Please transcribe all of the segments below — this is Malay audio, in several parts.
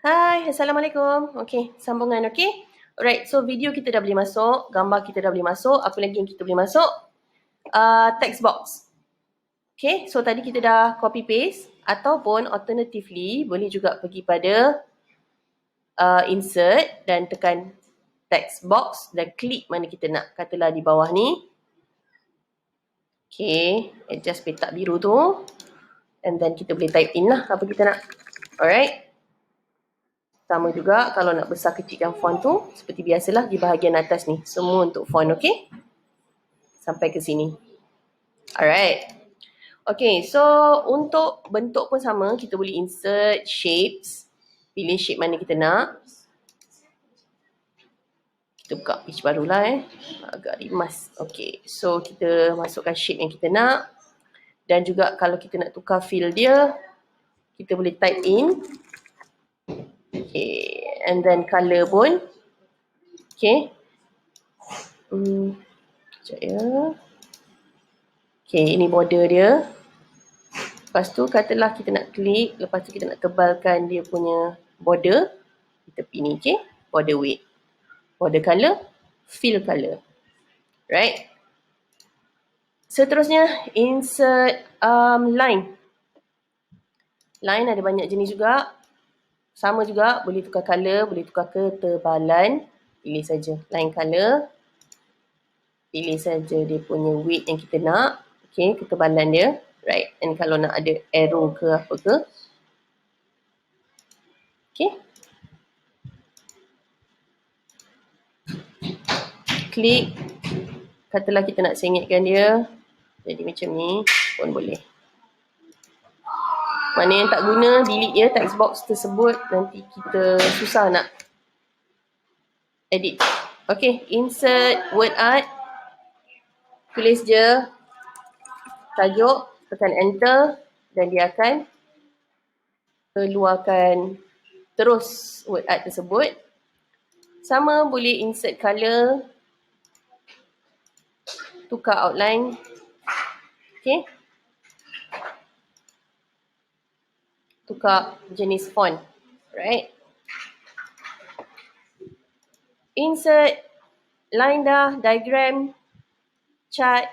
Hai, Assalamualaikum. Okey, sambungan okey. Alright, so video kita dah boleh masuk, gambar kita dah boleh masuk, apa lagi yang kita boleh masuk? Text box. Okay, so tadi kita dah copy paste ataupun alternatively boleh juga pergi pada insert dan tekan text box dan klik mana kita nak. Katalah di bawah ni. Okay, adjust petak biru tu. And then kita boleh type in lah apa kita nak. Alright. Sama juga kalau nak besar kecilkan font tu, seperti biasalah di bahagian atas ni. Semua untuk font, okay? Sampai ke sini. Alright. Okay, so untuk bentuk pun sama, kita boleh insert shapes. Pilih shape mana kita nak. Kita buka page barulah agak rimas. Okay, so kita masukkan shape yang kita nak. Dan juga kalau kita nak tukar fill dia, kita boleh type in. Okay, and then colour pun. Okay. Sekejap ya. Okay, ini border dia. Lepas tu katalah kita nak klik, lepas tu kita nak tebalkan dia punya border. Kita pilih okay, border weight. Border colour, fill colour. Right. Seterusnya, insert line. Line ada banyak jenis juga. Sama juga, boleh tukar colour, boleh tukar ketebalan. Pilih saja line colour. Pilih saja dia punya weight yang kita nak. Okay, ketebalan dia. Right, and kalau nak ada arrow ke apa ke. Okay. Klik. Katalah kita nak sengitkan dia. Jadi macam ni pun boleh. Mana yang tak guna, delete ya text box tersebut. Nanti kita susah nak edit. Okay, insert word art. Tulis je tajuk, tekan enter dan dia akan keluarkan terus word art tersebut. Sama boleh insert colour, tukar outline. Okay. Tukar jenis font. Right. Insert line dah, diagram, chart,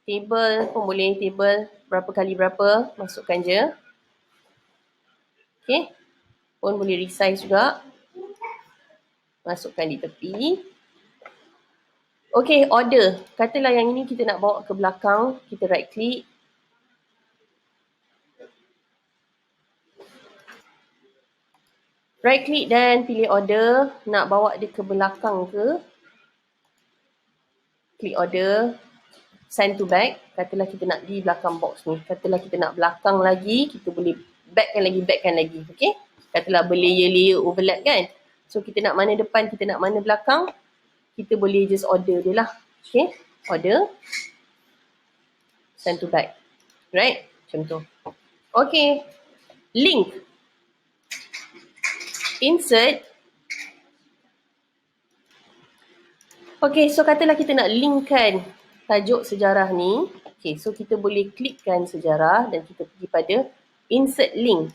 table pun boleh. Table berapa kali berapa, masukkan je. Okay. Pun boleh resize juga. Masukkan di tepi. Okay, order. Katalah yang ini kita nak bawa ke belakang. Kita right click. Right click dan pilih order. Nak bawa dia ke belakang ke. Klik order. Send to back. Katalah kita nak di belakang box ni. Katalah kita nak belakang lagi. Kita boleh backkan lagi. Okay. Katalah berlayer-layer overlap kan. So kita nak mana depan, kita nak mana belakang. Kita boleh just order dia lah. Okay. Order. Send to back. Right. Macam tu. Okay. Link. Insert. Okay, so katalah kita nak linkkan tajuk sejarah ni. Okay, so kita boleh klikkan sejarah dan kita pergi pada insert link.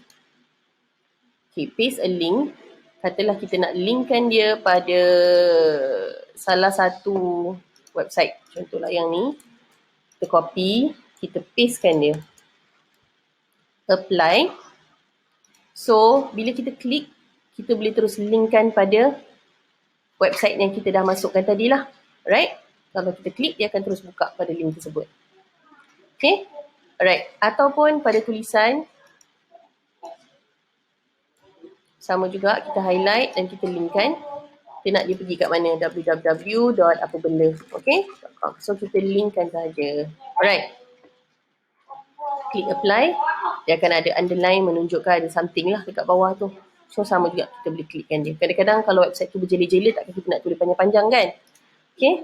Okay, paste a link. Katalah kita nak linkkan dia pada salah satu website. Contohlah yang ni. Kita copy, kita pastekan dia. Apply. So, bila kita klik, kita boleh terus linkkan pada website yang kita dah masukkan tadi lah. Right? Kalau kita klik, dia akan terus buka pada link tersebut. Okay? Alright. Ataupun pada tulisan, sama juga kita highlight dan kita linkkan. Kita nak dia pergi kat mana? www.apa benda. Okay? So, kita linkkan saja. Alright. Klik apply. Dia akan ada underline menunjukkan ada something lah dekat bawah tu. So, sama juga kita boleh klikkan dia. Kadang-kadang kalau website tu berjela-jela, takkan kita nak tulis panjang-panjang kan? Okay.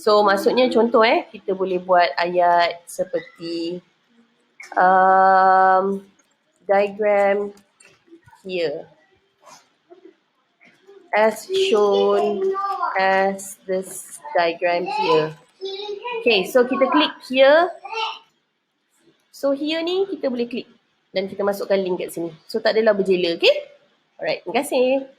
So, maksudnya contoh kita boleh buat ayat seperti diagram here. As shown as this diagram here. Okay, so kita klik here. So, here ni kita boleh klik. Dan kita masukkan link kat sini. So, tak adalah berjela, okay? Alright, terima kasih.